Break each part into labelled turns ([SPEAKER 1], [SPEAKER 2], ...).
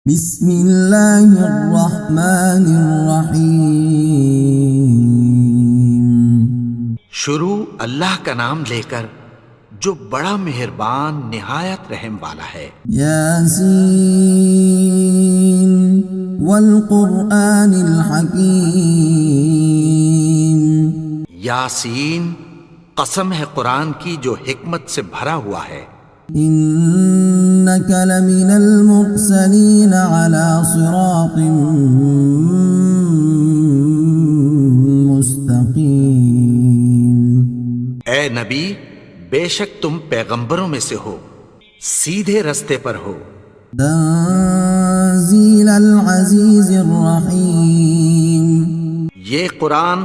[SPEAKER 1] بسم اللہ الرحمن الرحیم۔
[SPEAKER 2] شروع اللہ کا نام لے کر جو بڑا مہربان نہایت رحم والا ہے۔
[SPEAKER 1] یاسین والقرآن الحکیم۔
[SPEAKER 2] یاسین، قسم ہے قرآن کی جو حکمت سے بھرا ہوا ہے۔
[SPEAKER 1] انک لمن المرسلین علی صراط مستقیم۔
[SPEAKER 2] اے نبی، بے شک تم پیغمبروں میں سے ہو، سیدھے رستے پر ہو۔
[SPEAKER 1] تنزیل العزیز الرحیم۔
[SPEAKER 2] یہ قرآن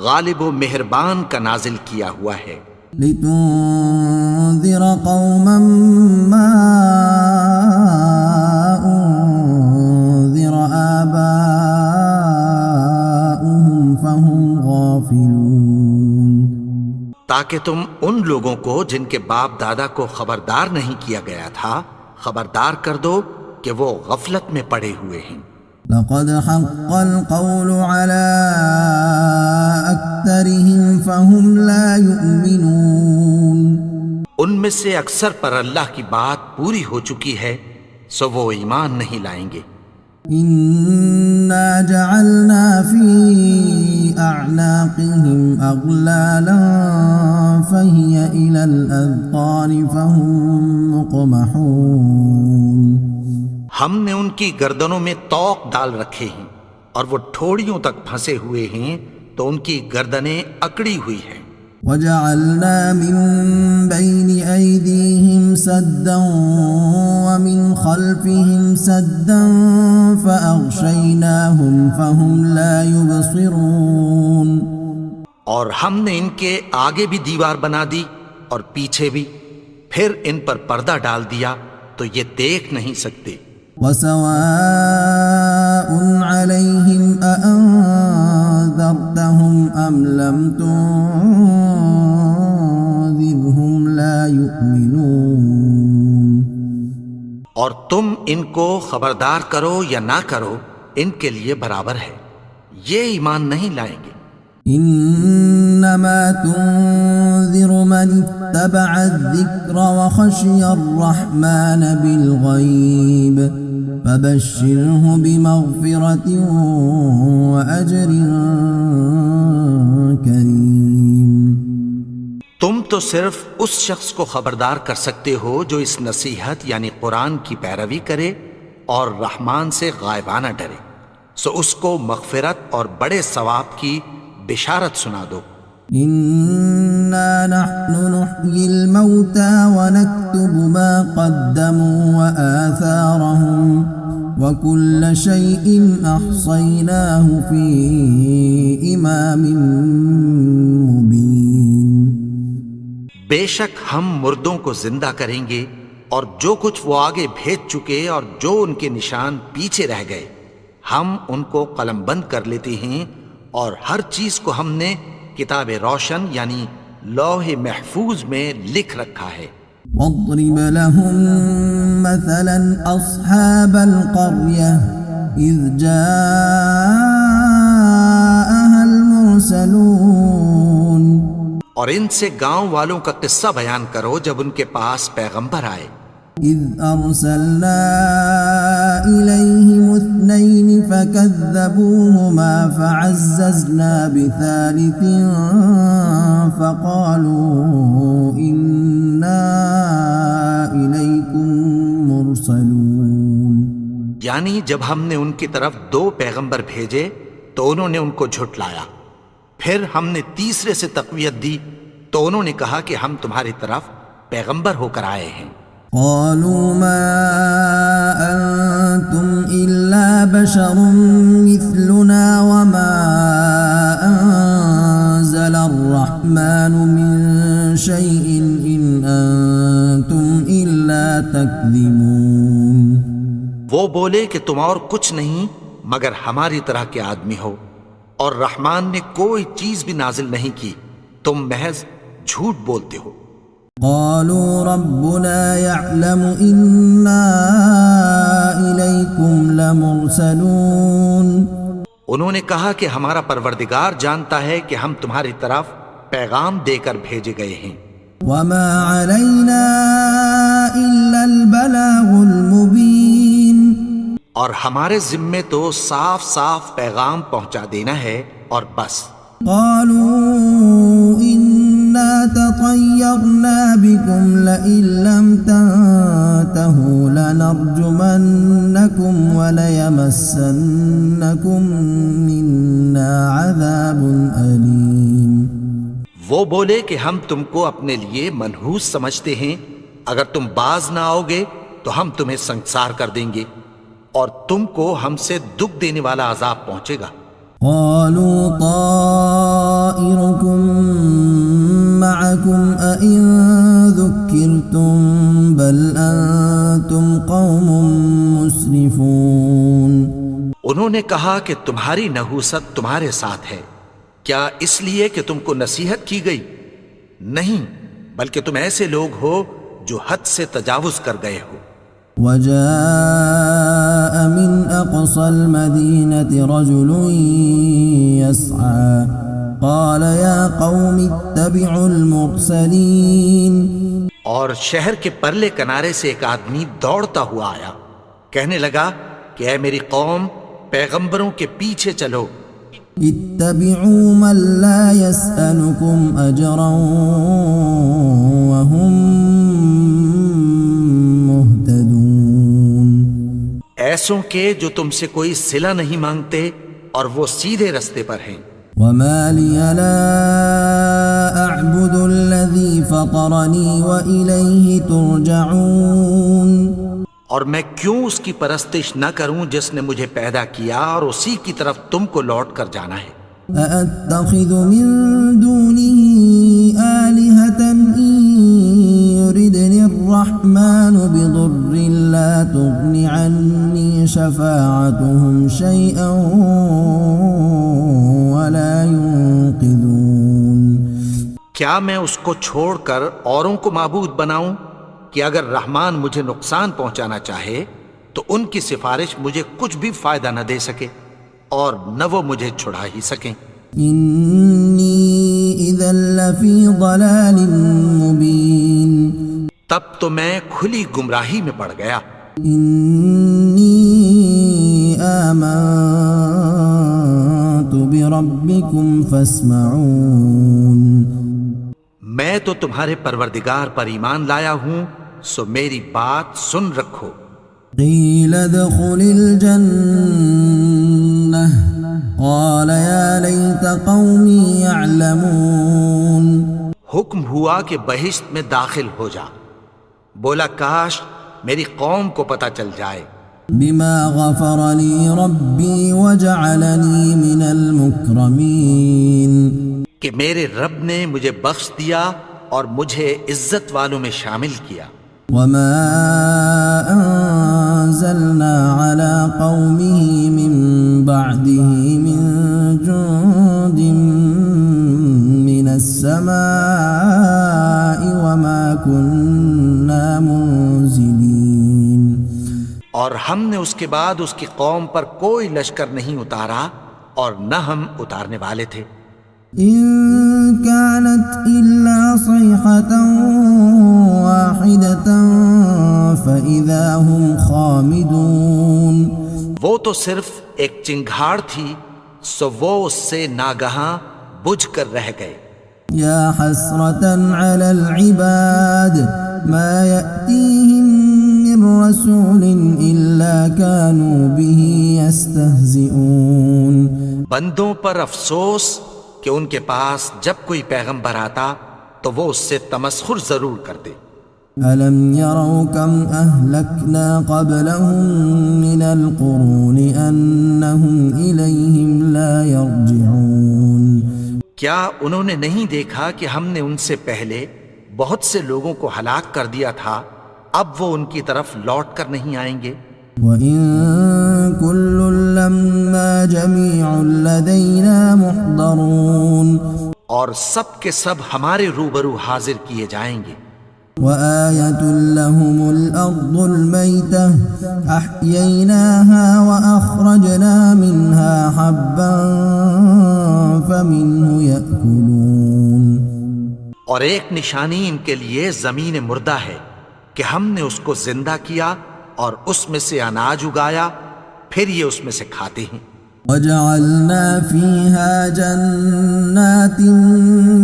[SPEAKER 2] غالب و مہربان کا نازل کیا ہوا ہے۔
[SPEAKER 1] لتنذر قوما ما انذر آباؤهم فهم غافلون۔
[SPEAKER 2] تاکہ تم ان لوگوں کو جن کے باپ دادا کو خبردار نہیں کیا گیا تھا خبردار کر دو کہ وہ غفلت میں پڑے ہوئے ہیں۔
[SPEAKER 1] لقد حق القول على أكثرهم فهم لا يؤمنون۔
[SPEAKER 2] ان میں سے اکثر پر اللہ کی بات پوری ہو چکی ہے سو وہ ایمان نہیں لائیں گے۔
[SPEAKER 1] إنا جعلنا في أعناقهم أغلالا فهي إلى الأذقان فهم مقمحون۔
[SPEAKER 2] ہم نے ان کی گردنوں میں طوق ڈال رکھے ہیں اور وہ ٹھوڑیوں تک پھنسے ہوئے ہیں تو ان کی گردنیں اکڑی ہوئی ہیں۔
[SPEAKER 1] وجعلنا من بين أيديهم سدا ومن خلفهم سدا فأغشيناهم فهم لا يبصرون۔
[SPEAKER 2] اور ہم نے ان کے آگے بھی دیوار بنا دی اور پیچھے بھی، پھر ان پر پردہ ڈال دیا تو یہ دیکھ نہیں سکتے۔
[SPEAKER 1] وسواء عليهم أأنذرتهم أم لم تنذرهم لا يؤمنون۔
[SPEAKER 2] اور تم ان کو خبردار کرو یا نہ کرو ان کے لیے برابر ہے، یہ ایمان نہیں لائیں گے۔
[SPEAKER 1] انما تنذر من اتبع الذکر وخشی الرحمن بالغیب فبشرہ بمغفرۃ واجر کریم۔
[SPEAKER 2] تم تو صرف اس شخص کو خبردار کر سکتے ہو جو اس نصیحت یعنی قرآن کی پیروی کرے اور رحمان سے غائبانہ ڈرے، سو اس کو مغفرت اور بڑے ثواب کی بشارت سنا دو۔
[SPEAKER 1] انا نحن نحيي الموتى ونكتب ما قدموا وآثارهم وكل شيء أحصيناه في إمام مبين۔
[SPEAKER 2] بے شک ہم مردوں کو زندہ کریں گے اور جو کچھ وہ آگے بھیج چکے اور جو ان کے نشان پیچھے رہ گئے ہم ان کو قلم بند کر لیتے ہیں، اور ہر چیز کو ہم نے کتاب روشن یعنی لوح محفوظ میں لکھ رکھا ہے۔
[SPEAKER 1] واضرب لهم مثلا أصحاب القرية إذ جاءها المرسلون۔
[SPEAKER 2] اور ان سے گاؤں والوں کا قصہ بیان کرو جب ان کے پاس پیغمبر آئے۔
[SPEAKER 1] إذ أرسلنا إليهم اثنين فكذبوهما فعززنا بثالث فقالوا إنا إليكم مرسلون۔
[SPEAKER 2] یعنی جب ہم نے ان کی طرف دو پیغمبر بھیجے تو انہوں نے ان کو جھٹلایا، پھر ہم نے تیسرے سے تقویت دی تو انہوں نے کہا کہ ہم تمہاری طرف پیغمبر ہو کر آئے ہیں۔
[SPEAKER 1] قالوا ما أنتم إلا بشر مثلنا وما أنزل الرحمن من شيء إن أنتم إلا تكذبون۔
[SPEAKER 2] وہ بولے کہ تم اور کچھ نہیں مگر ہماری طرح کے آدمی ہو، اور رحمان نے کوئی چیز بھی نازل نہیں کی، تم محض جھوٹ بولتے ہو۔
[SPEAKER 1] قالوا ربنا يعلم إنا إليكم لمرسلون
[SPEAKER 2] انہوں نے کہا کہ ہمارا پروردگار جانتا ہے کہ ہم تمہاری طرف پیغام دے کر بھیجے گئے ہیں،
[SPEAKER 1] وما علينا إلا البلاغ المبين
[SPEAKER 2] اور ہمارے ذمے تو صاف صاف پیغام پہنچا دینا ہے اور بس۔
[SPEAKER 1] قالوا إنا تطيرنا بكم لئن لم تنتهوا لنرجمنكم وليمسنكم منا عذاب أليم۔
[SPEAKER 2] وہ بولے کہ ہم تم کو اپنے لیے منحوس سمجھتے ہیں، اگر تم باز نہ آؤ گے تو ہم تمہیں سنگسار کر دیں گے اور تم کو ہم سے دکھ دینے والا عذاب پہنچے گا۔
[SPEAKER 1] قالوا طائركم معكم أئن ذكرتم بل أنتم قوم مسرفون۔
[SPEAKER 2] انہوں نے کہا کہ تمہاری نحوست تمہارے ساتھ ہے، کیا اس لیے کہ تم کو نصیحت کی گئی؟ نہیں، بلکہ تم ایسے لوگ ہو جو حد سے تجاوز کر گئے ہو۔
[SPEAKER 1] وجاء من أقصى المدينة رجل يسعى قال يا قوم اتبعوا المرسلين۔
[SPEAKER 2] اور شہر کے پرلے کنارے سے ایک آدمی دوڑتا ہوا آیا، کہنے لگا کہ اے میری قوم، پیغمبروں کے پیچھے چلو۔
[SPEAKER 1] اتبعوا من لا يسألكم أجرا وهم مهتدون۔
[SPEAKER 2] ایسوں کے جو تم سے کوئی صلہ نہیں مانگتے اور وہ سیدھے رستے پر ہیں۔
[SPEAKER 1] وما لي لا أعبد الذي فطرني وإليه ترجعون۔
[SPEAKER 2] اور میں کیوں اس کی پرستش نہ کروں جس نے مجھے پیدا کیا اور اسی کی طرف تم کو لوٹ کر جانا ہے۔
[SPEAKER 1] أأتخذ من دونه آلهة إن يردني الرحمن بضر لا تغن عني شفاعتهم شيئا ولا ينقذون۔
[SPEAKER 2] کیا میں اس کو چھوڑ کر اوروں کو معبود بناؤں کہ اگر رحمان مجھے نقصان پہنچانا چاہے تو ان کی سفارش مجھے کچھ بھی فائدہ نہ دے سکے اور نہ وہ مجھے چھڑا ہی سکیں۔
[SPEAKER 1] إني إذا لفي ضلال مبين۔
[SPEAKER 2] تب تو میں کھلی گمراہی میں پڑ گیا۔
[SPEAKER 1] إني آمنت بربكم فاسمعون۔
[SPEAKER 2] میں تو تمہارے پروردگار پر ایمان لایا ہوں، سو میری بات سن رکھو۔
[SPEAKER 1] قيل ادخل الجنة قال يا ليت قومي يعلمون۔
[SPEAKER 2] حکم ہوا کہ بہشت میں داخل ہو جا، بولا کاش میری قوم کو پتہ چل جائے۔
[SPEAKER 1] بما غفر لي ربي وجعلني من المكرمين۔
[SPEAKER 2] کہ میرے رب نے مجھے بخش دیا اور مجھے عزت والوں میں شامل کیا۔
[SPEAKER 1] وما أنزلنا على قومه من بعده من جند من السماء وما كنا منزلين۔
[SPEAKER 2] اور ہم نے اس کے بعد اس کی قوم پر کوئی لشکر نہیں اتارا اور نہ ہم اتارنے والے تھے۔
[SPEAKER 1] إن كانت إلا صيحة واحدة فإذا هم خامدون۔
[SPEAKER 2] وہ تو صرف ایک چنگھاڑ تھی، سو وہ اس سے ناگہاں بجھ کر رہ گئے۔
[SPEAKER 1] يا حسرة على العباد ما يأتيهم من رسول إلا كانوا به يستهزئون۔
[SPEAKER 2] بندوں پر افسوس کہ ان کے پاس جب کوئی پیغمبر آتا تو وہ اس سے تمسخر ضرور کرتے۔
[SPEAKER 1] ألم يروا كم أهلكنا قبلهم من القرون أنهم إليهم لا يرجعون۔
[SPEAKER 2] کیا انہوں نے نہیں دیکھا کہ ہم نے ان سے پہلے بہت سے لوگوں کو ہلاک کر دیا تھا، اب وہ ان کی طرف لوٹ کر نہیں آئیں گے؟
[SPEAKER 1] وَإِن كُلٌّ لَّمَّا جَمِيعٌ لَّدَيْنَا مُحْضَرُونَ۔
[SPEAKER 2] اور سب کے سب ہمارے روبرو حاضر کیے جائیں گے۔
[SPEAKER 1] وآية لهم الأرض الميتة أحييناها وأخرجنا منها حبا فمنه يأكلون.
[SPEAKER 2] اور ایک نشانی ان کے لیے زمین مردہ ہے کہ ہم نے اس کو زندہ کیا اور اس میں سے اناج اگایا، پھر یہ اس میں سے کھاتے ہیں.
[SPEAKER 1] وجعلنا فيها جنات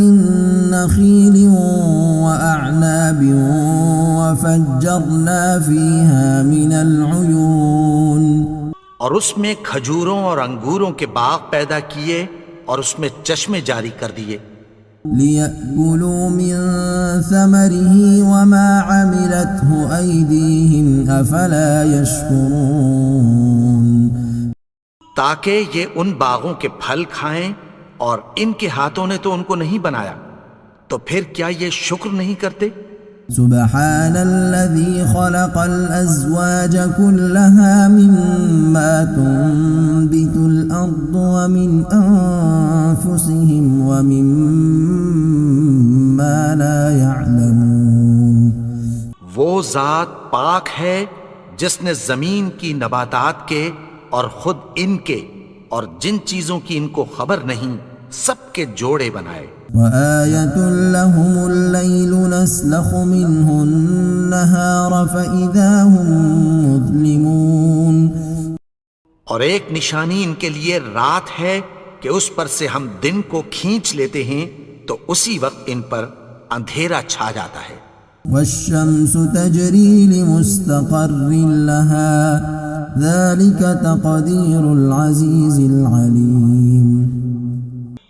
[SPEAKER 1] من نخيل وأعناب وفجرنا فيها من العيون.
[SPEAKER 2] اور اس میں کھجوروں اور انگوروں کے باغ پیدا کیے اور اس میں چشمے جاری کر دیے.
[SPEAKER 1] ليأكلوا من ثمره وما عملته أيديهم أفلا يشكرون.
[SPEAKER 2] تاکہ یہ ان باغوں کے پھل کھائیں اور ان کے ہاتھوں نے تو ان کو نہیں بنایا، تو پھر کیا یہ شکر نہیں کرتے؟
[SPEAKER 1] سبحان الذي خلق الأزواج كلها مما تنبت الأرض ومن أنفسهم ومما لا يعلمون.
[SPEAKER 2] وہ ذات پاک ہے جس نے زمین کی نباتات کے اور خود ان کے اور جن چیزوں کی ان کو خبر نہیں سب کے جوڑے بنائے.
[SPEAKER 1] وآية لهم الليل نسلخ منه النهار فإذا هم مظلمون.
[SPEAKER 2] اور ایک نشانی ان کے لیے رات ہے کہ اس پر سے ہم دن کو کھینچ لیتے ہیں تو اسی وقت ان پر اندھیرا چھا جاتا ہے.
[SPEAKER 1] والشمس تجري لمستقر لها ذلك تقدير العزيز العليم.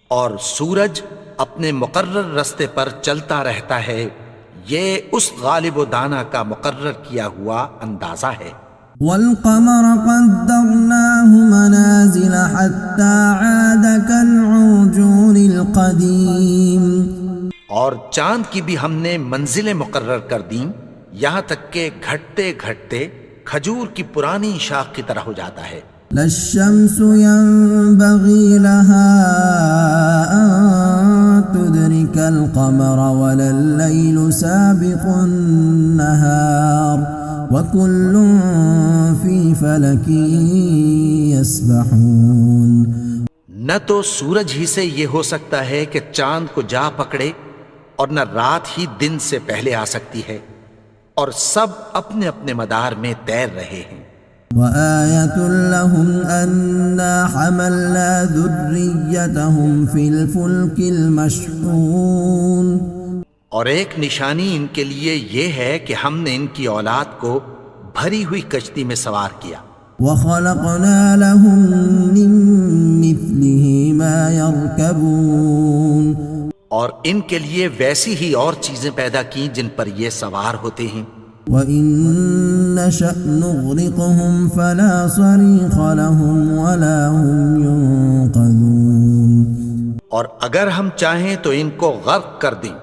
[SPEAKER 2] اور سورج اپنے مقرر رستے پر چلتا رہتا ہے، یہ اس غالب و دانا کا مقرر کیا ہوا اندازہ ہے.
[SPEAKER 1] والقمر قدرناه منازل حتى عاد كالعرجون القديم.
[SPEAKER 2] اور چاند کی بھی ہم نے منزلیں مقرر کر دیں یہاں تک کہ گھٹتے گھٹتے کھجور کی پرانی شاخ کی طرح ہو جاتا ہے.
[SPEAKER 1] لا الشمس ينبغي لها أن تدرك القمر ولا الليل سابق النهار وكل في فلك يسبحون.
[SPEAKER 2] نہ تو سورج ہی سے یہ ہو سکتا ہے کہ چاند کو جا پکڑے اور نہ رات ہی دن سے پہلے آ سکتی ہے، اور سب اپنے اپنے مدار میں تیر رہے ہیں.
[SPEAKER 1] وآية لهم أنا حملنا ذريتهم في الفلك المشحون.
[SPEAKER 2] اور ایک نشانی ان کے لیے یہ ہے کہ ہم نے ان کی اولاد کو بھری ہوئی کشتی میں سوار کیا.
[SPEAKER 1] وخلقنا لهم من مثله ما يركبون.
[SPEAKER 2] اور ان کے لیے ویسی ہی اور چیزیں پیدا کی جن پر یہ سوار ہوتے ہیں.
[SPEAKER 1] وَإِن نَّشَأْ نُغْرِقْهُمْ فَلَا صَرِيخَ لَهُمْ وَلَا هُمْ يُنقَذُونَ.
[SPEAKER 2] اور اگر ہم چاہیں تو ان کو غرق کر دیں،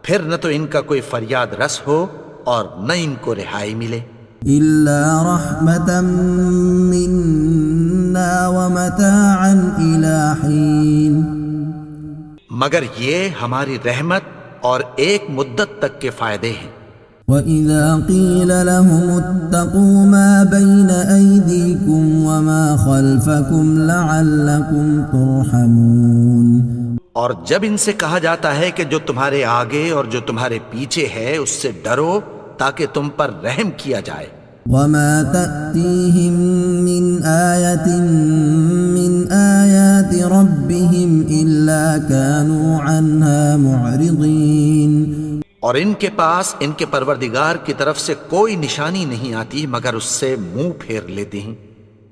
[SPEAKER 2] پھر نہ تو ان کا کوئی فریاد رس ہو اور نہ ان کو رہائی ملے.
[SPEAKER 1] إِلَّا رَحْمَةً مِّنَّا وَمَتَاعًا إِلَىٰ حِينٍ.
[SPEAKER 2] مگر یہ ہماری رحمت اور ایک مدت تک کے فائدے ہیں.
[SPEAKER 1] وَإِذَا قِيلَ لَهُمُ اتَّقُوا مَا بَيْنَ أَيْدِيكُمْ وَمَا خَلْفَكُمْ لَعَلَّكُمْ تُرْحَمُونَ.
[SPEAKER 2] اور جب ان سے کہا جاتا ہے کہ جو تمہارے آگے اور جو تمہارے پیچھے ہے اس سے ڈرو تاکہ تم پر رحم کیا جائے.
[SPEAKER 1] وَمَا تَأْتِيهِم مِّنْ آيَةٍ مِّنْ آيَاتِ رَبِّهِمْ إِلَّا كَانُوا عَنْهَا مُعْرِضِينَ.
[SPEAKER 2] اور ان کے پاس ان کے پروردگار کی طرف سے کوئی نشانی نہیں آتی مگر اس سے منہ پھیر لیتے ہیں.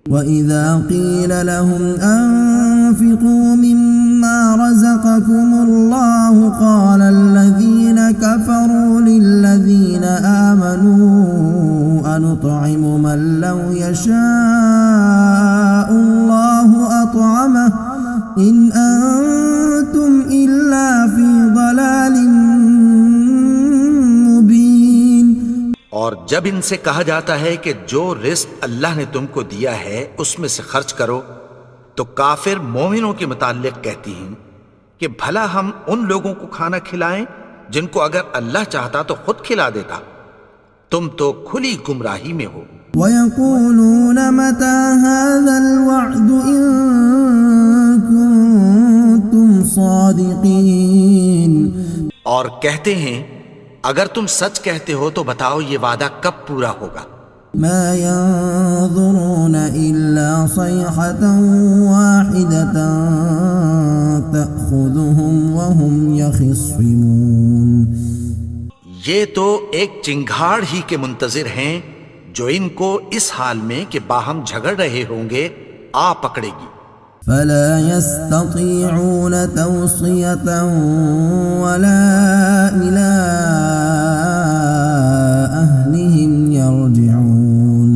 [SPEAKER 1] وَإِذَا قِيلَ لَهُمْ أَنفِقُوا مِمَّا رَزَقَكُمُ اللَّهُ قَالَ الَّذِينَ كَفَرُوا لِلَّذِينَ آمَنُوا أَنُطْعِمُ مَن لَّوْ يَشَاءُ اللَّهُ أَطْعَمَهُ إِنْ أَنتُمْ إِلَّا فِي ضَلَالٍ مُّبِينٍ.
[SPEAKER 2] اور جب ان سے کہا جاتا ہے کہ جو رزق اللہ نے تم کو دیا ہے اس میں سے خرچ کرو تو کافر مومنوں کے متعلق کہتی ہیں کہ بھلا ہم ان لوگوں کو کھانا کھلائیں جن کو اگر اللہ چاہتا تو خود کھلا دیتا. تم تو کھلی گمراہی میں ہو.
[SPEAKER 1] وَيَقُولُونَ مَتَى هَذَا الْوَعْدُ إِن كُنتُمْ صَادِقِينَ.
[SPEAKER 2] اور کہتے ہیں اگر تم سچ کہتے ہو تو بتاؤ یہ وعدہ کب پورا ہوگا.
[SPEAKER 1] مَا يَنظُرُونَ إِلَّا صَيْحَةً وَاحِدَةً تَأْخُذُهُمْ وَهُمْ يَخِصِّمُونَ.
[SPEAKER 2] یہ تو ایک چنگھاڑ ہی کے منتظر ہیں جو ان کو اس حال میں کہ باہم جھگڑ رہے ہوں گے آ پکڑے گی.
[SPEAKER 1] فَلَا يَسْتَطِيعُونَ تَوْصِيَةً وَلَا إِلَىٰ أَهْلِهِمْ يَرْجِعُونَ.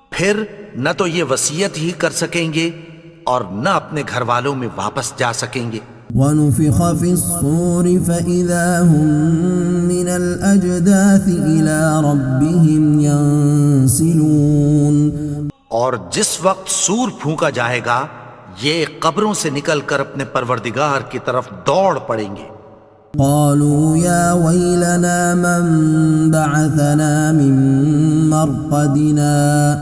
[SPEAKER 2] پھر نہ تو یہ وصیت ہی کر سکیں گے اور نہ اپنے گھر والوں میں واپس جا سکیں گے.
[SPEAKER 1] وَنُفِخَ فِي الصُّورِ فَإِذَا هُم مِّنَ الْأَجْدَاثِ إِلَىٰ رَبِّهِمْ يَنسِلُونَ.
[SPEAKER 2] اور جس وقت سور پھونکا جائے گا یہ قبروں سے نکل کر اپنے پروردگار کی طرف دوڑ پڑیں گے.
[SPEAKER 1] قالوا يا ويلنا من بعثنا من مرقدنا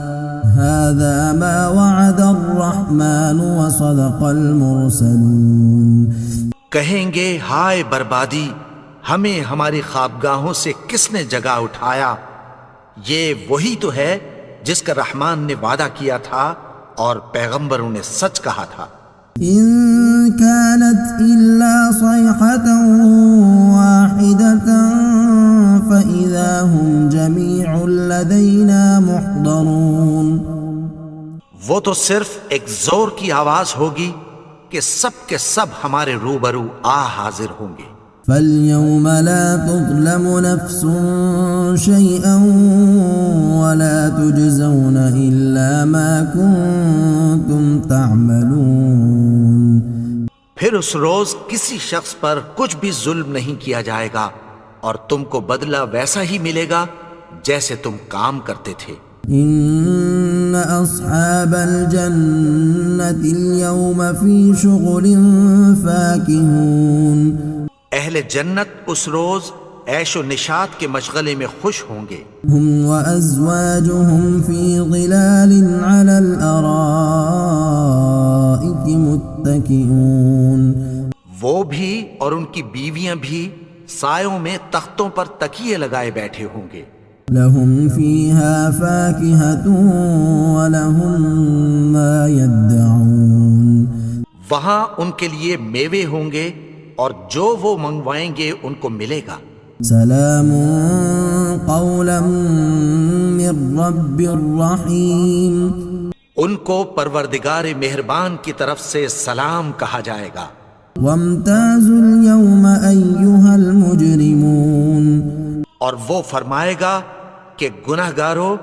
[SPEAKER 1] هذا ما وعد الرحمن وصدق المرسلون.
[SPEAKER 2] کہیں گے ہائے بربادی، ہمیں ہماری خوابگاہوں سے کس نے جگا اٹھایا. یہ وہی تو ہے جس کا رحمان نے وعدہ کیا تھا اور پیغمبروں نے سچ کہا تھا.
[SPEAKER 1] إن كانت إلا صيحة واحدة فإذا هم جميع لدينا محضرون.
[SPEAKER 2] وہ تو صرف ایک زور کی آواز ہوگی کہ سب کے سب ہمارے روبرو حاضر ہوں گے.
[SPEAKER 1] فَالْيَوْمَ لَا تُظْلَمُ نَفْسٌ شَيْئًا وَلَا تُجْزَوْنَ إِلَّا مَا كُنتُمْ تَعْمَلُونَ.
[SPEAKER 2] پھر اس روز کسی شخص پر کچھ بھی ظلم نہیں کیا جائے گا اور تم کو بدلہ ویسا ہی ملے گا جیسے تم کام کرتے تھے.
[SPEAKER 1] إِنَّ أَصْحَابَ الْجَنَّةِ الْيَوْمَ فِي شُغُلٍ فَاكِهُونَ.
[SPEAKER 2] اہل جنت اس روز عیش و نشاط کے مشغلے میں خوش ہوں گے.
[SPEAKER 1] هم وأزواجهم في ظلال على الأرائك متكئون.
[SPEAKER 2] وہ بھی اور ان کی بیویاں بھی سایوں میں تختوں پر تکیے لگائے بیٹھے ہوں گے.
[SPEAKER 1] لهم فيها فاكهة ولهم ما يدعون.
[SPEAKER 2] وہاں ان کے لیے میوے ہوں گے اور جو وہ منگوائیں گے ان کو ملے گا.
[SPEAKER 1] سلام قولا من رب الرحیم.
[SPEAKER 2] ان کو پروردگار مہربان کی طرف سے سلام کہا جائے گا.
[SPEAKER 1] وامتازوا اليوم أيها المجرمون.
[SPEAKER 2] اور وہ فرمائے گا کہ گنہگارو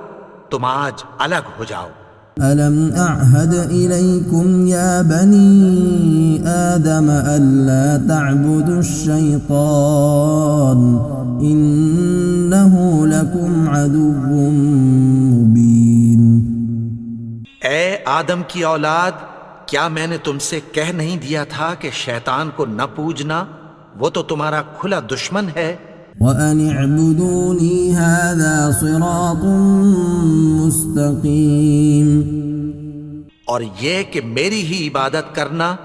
[SPEAKER 2] تم آج الگ ہو جاؤ.
[SPEAKER 1] ألم أعهد إليكم يا بني آدم ألا تعبدوا الشيطان إنه لكم عدو مبين.
[SPEAKER 2] اے آدم کی اولاد، کیا میں نے تم سے کہہ نہیں دیا تھا کہ شیطان کو نہ پوجنا، وہ تو تمہارا کھلا دشمن ہے.
[SPEAKER 1] وَأَنِ اعْبُدُونِي هَذَا صِرَاطٌ مُسْتَقِيمٌ.
[SPEAKER 2] اور یہ کہ میری ہی عبادت کرنا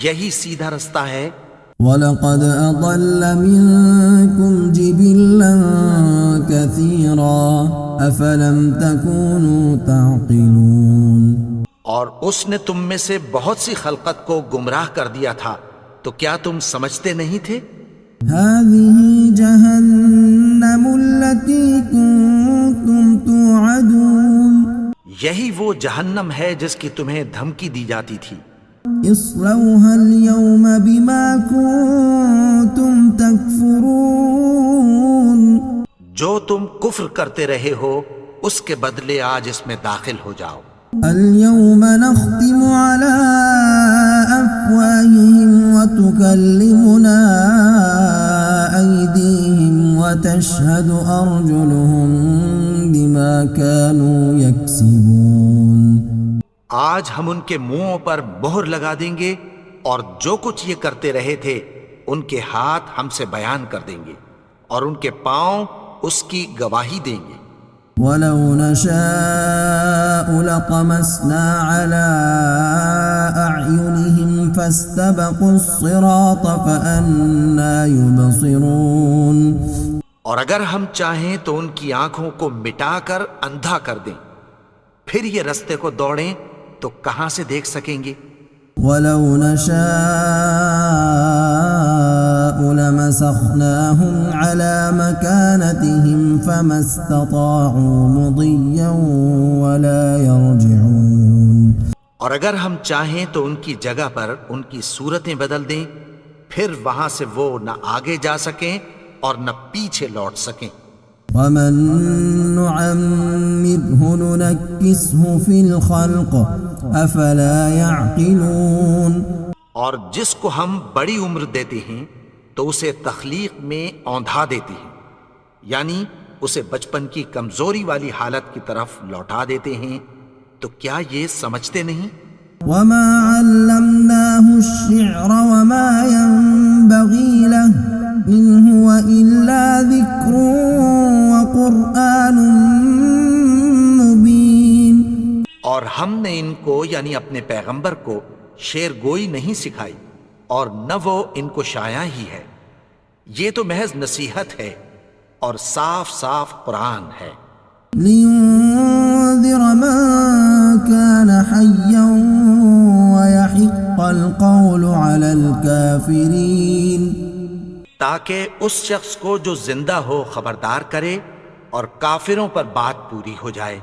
[SPEAKER 2] یہی سیدھا رستہ ہے.
[SPEAKER 1] وَلَقَدْ أَضَلَّ مِنكُمْ جِبِلًّا كَثِيرًا أَفَلَمْ تَكُونُوا تَعْقِلُونَ.
[SPEAKER 2] اور اس نے تم میں سے بہت سی خلقت کو گمراہ کر دیا تھا، تو کیا تم سمجھتے نہیں تھے؟
[SPEAKER 1] هذه جهنم التي كنتم توعدون.
[SPEAKER 2] یہی وہ جہنم ہے جس کی تمہیں دھمکی دی جاتی تھی.
[SPEAKER 1] اصلوها اليوم بما كنتم تكفرون.
[SPEAKER 2] جو تم کفر کرتے رہے ہو اس کے بدلے آج اس میں داخل ہو جاؤ.
[SPEAKER 1] اليوم نختم على أفواههم وتكلمنا أيديهم وتشهد أرجلهم بما كانوا يكسبون.
[SPEAKER 2] آج ہم ان کے منہوں پر مہر لگا دیں گے اور جو کچھ یہ کرتے رہے تھے ان کے ہاتھ ہم سے بیان کر دیں گے اور ان کے پاؤں اس کی گواہی دیں گے۔
[SPEAKER 1] وَلَوْ نَشَاءُ لَطَمَسْنَا عَلَىٰ أَعْيُنِهِمْ فَاسْتَبَقُوا الصِّرَاطَ فَأَنَّىٰ يُبْصِرُونَ۔
[SPEAKER 2] اور اگر ہم چاہیں تو ان کی آنکھوں کو مٹا کر اندھا کر دیں، پھر یہ رستے کو دوڑیں تو کہاں سے دیکھ سکیں گے؟
[SPEAKER 1] وَلَوْ نَشَاءُ لَمَسَخْنَاهُمْ عَلَىٰ مَكَانَتِهِمْ فَمَا اسْتَطَاعُوا مُضِيًّا وَلَا يَرْجِعُونَ۔
[SPEAKER 2] اور اگر ہم چاہیں تو ان کی جگہ پر ان کی صورتیں بدل دیں، پھر وہاں سے وہ نہ آگے جا سکیں اور نہ پیچھے لوٹ سکیں۔
[SPEAKER 1] وَمَن نُّعَمِّرْهُ نُنَكِّسْهُ فِي الْخَلْقِ أَفَلَا يَعْقِلُونَ۔
[SPEAKER 2] اور جس کو ہم بڑی عمر دیتے ہیں تو اسے تخلیق میں اوندھا دیتے ہیں، یعنی اسے بچپن کی کمزوری والی حالت کی طرف لوٹا دیتے ہیں، تو کیا یہ سمجھتے نہیں؟
[SPEAKER 1] وَمَا عَلَّمْنَاهُ الشِّعْرَ وَمَا يَنبَغِي لَهُ إِنْ هُوَ إِلَّا ذِكْرٌ وَقُرْآنٌ مُبِينٌ۔
[SPEAKER 2] اور ہم نے ان کو یعنی اپنے پیغمبر کو شعر گوئی نہیں سکھائی، اور نہ وہ ان کو شایع ہی ہے، یہ تو محض نصیحت ہے اور صاف صاف قرآن ہے۔
[SPEAKER 1] لِيُنذِرَ مَن كَانَ حَيًّا وَيَحِقَّ الْقَوْلُ عَلَى الْكَافِرِينَ،
[SPEAKER 2] تاکہ اس شخص کو جو زندہ ہو خبردار کرے اور کافروں پر بات پوری ہو جائے۔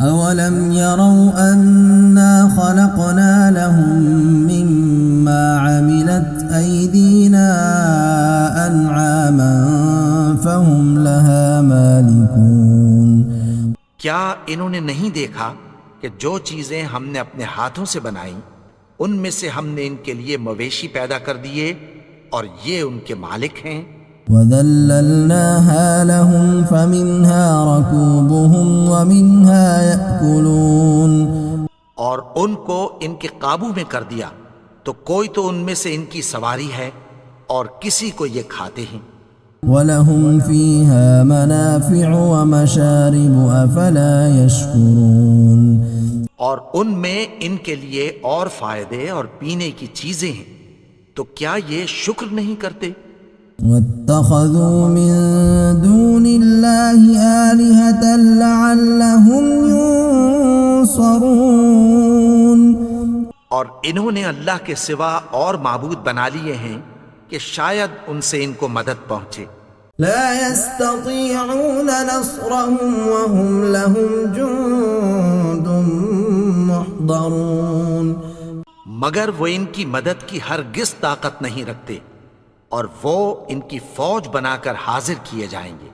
[SPEAKER 1] أَوَلَمْ يَرَوْا أَنَّا خَلَقْنَا لَهُم مِّمَّا عَمِلَتْ أَيْدِينَا أَنْعَامًا فَهُمْ لَهَا مَالِكُونَ۔
[SPEAKER 2] کیا انہوں نے نہیں دیکھا کہ جو چیزیں ہم نے اپنے ہاتھوں سے بنائیں ان میں سے ہم نے ان کے لیے مویشی پیدا کر دیے اور یہ ان کے مالک ہیں۔
[SPEAKER 1] وَذَلَّلْنَاهَا لَهُمْ فَمِنْهَا رَكُوبُهُمْ وَمِنْهَا يَأْكُلُونَ۔
[SPEAKER 2] اور ان کو ان کے قابو میں کر دیا تو کوئی تو ان میں سے ان کی سواری ہے اور کسی کو یہ کھاتے ہیں۔
[SPEAKER 1] وَلَهُمْ فِيهَا مَنَافِعُ وَمَشَارِبُ أَفَلَا يَشْكُرُونَ۔
[SPEAKER 2] اور ان میں ان کے لیے اور فائدے اور پینے کی چیزیں ہیں، تو کیا یہ شکر نہیں کرتے؟
[SPEAKER 1] وَاتَّخَذُوا مِن دُونِ اللَّهِ آلِهَةً لَعَلَّهُمْ يُنصَرُونَ۔
[SPEAKER 2] اور انہوں نے اللہ کے سوا اور معبود بنا لیے ہیں کہ شاید ان سے ان کو مدد پہنچے۔
[SPEAKER 1] لا يستطيعون نصرهم وهم لهم جند محضرون۔
[SPEAKER 2] مگر وہ ان کی مدد کی ہرگز طاقت نہیں رکھتے اور وہ ان کی فوج بنا کر حاضر کیے جائیں گے۔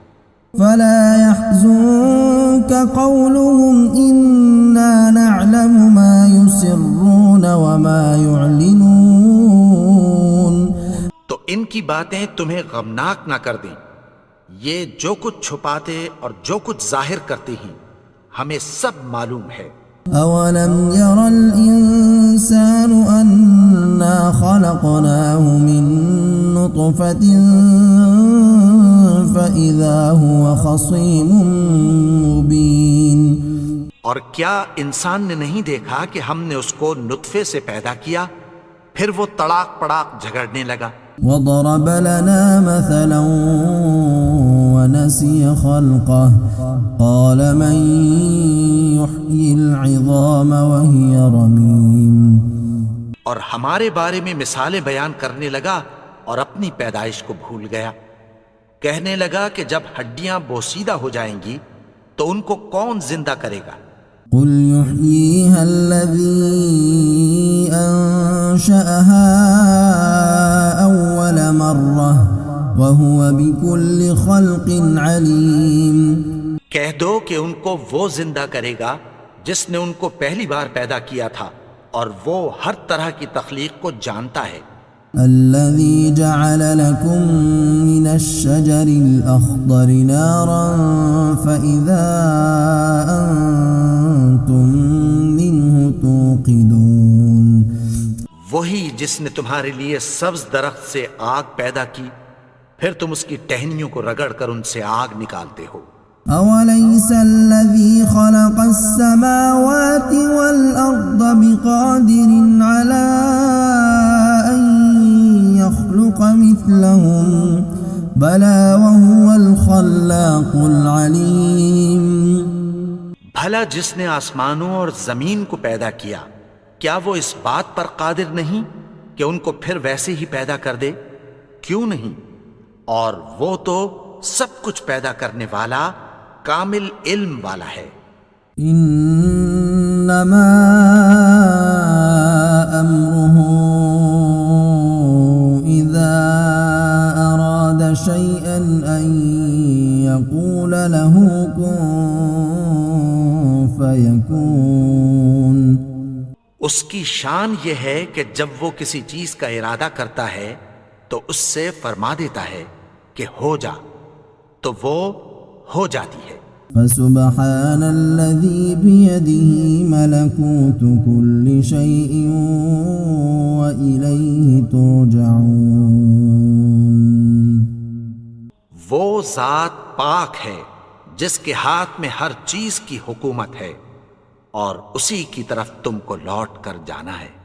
[SPEAKER 1] فلا يحزنك قولهم إنا نعلم ما يسرون وما يعلنون۔
[SPEAKER 2] تو ان کی باتیں تمہیں غمناک نہ کر دیں، یہ جو کچھ چھپاتے اور جو کچھ ظاہر کرتے ہیں ہمیں سب معلوم ہے۔
[SPEAKER 1] أولم ير الإنسان أنا خلقناه من نطفة فإذا هو خصيم مبين۔
[SPEAKER 2] اور کیا انسان نے نہیں دیکھا کہ ہم نے اس کو نطفے سے پیدا کیا، پھر وہ تڑاک پڑاک جھگڑنے لگا۔
[SPEAKER 1] وضرب لنا مثلا ونسي خلقه قال من يحيي العظام وهي رميم۔
[SPEAKER 2] اور ہمارے بارے میں مثالیں بیان کرنے لگا اور اپنی پیدائش کو بھول گیا، کہنے لگا کہ جب ہڈیاں بوسیدہ ہو جائیں گی تو ان کو کون زندہ کرے گا؟
[SPEAKER 1] قل يحييها الذي أنشأها أول مرة وهو بكل خلق عليم۔
[SPEAKER 2] کہہ دو کہ ان کو وہ زندہ کرے گا جس نے ان کو پہلی بار پیدا کیا تھا اور وہ ہر طرح کی تخلیق کو جانتا ہے۔
[SPEAKER 1] الذي جعل لكم من الشجر الأخضر نارا فإذا أنتم منه توقدون۔
[SPEAKER 2] وہی جس نے تمہارے لیے سبز درخت سے آگ پیدا کی، پھر تم اس کی ٹہنیوں کو رگڑ کر ان سے آگ نکالتے ہو۔
[SPEAKER 1] أوليس الذي خلق السماوات والأرض بقادر على أن يخلق مثلهم بلى وهو الخلاق العليم۔
[SPEAKER 2] بھلا جس نے آسمانوں اور زمین کو پیدا کیا، کیا وہ اس بات پر قادر نہیں کہ ان کو پھر ویسے ہی پیدا کر دے؟ کیوں نہیں؟ اور وہ تو سب کچھ پیدا کرنے والا، کامل علم والا ہے۔
[SPEAKER 1] انما امره اذا اراد شيئا ان يقول له كن فيكون۔
[SPEAKER 2] اس کی شان یہ ہے کہ جب وہ کسی چیز کا ارادہ کرتا ہے تو اس سے فرما دیتا ہے کہ ہو جا، تو وہ ہو جاتی ہے۔
[SPEAKER 1] فسبحان الذي بيده ملكوت كل شيء وإليه ترجعون۔
[SPEAKER 2] وہ ذات پاک ہے جس کے ہاتھ میں ہر چیز کی حکومت ہے، اور اسی کی طرف تم کو لوٹ کر جانا ہے۔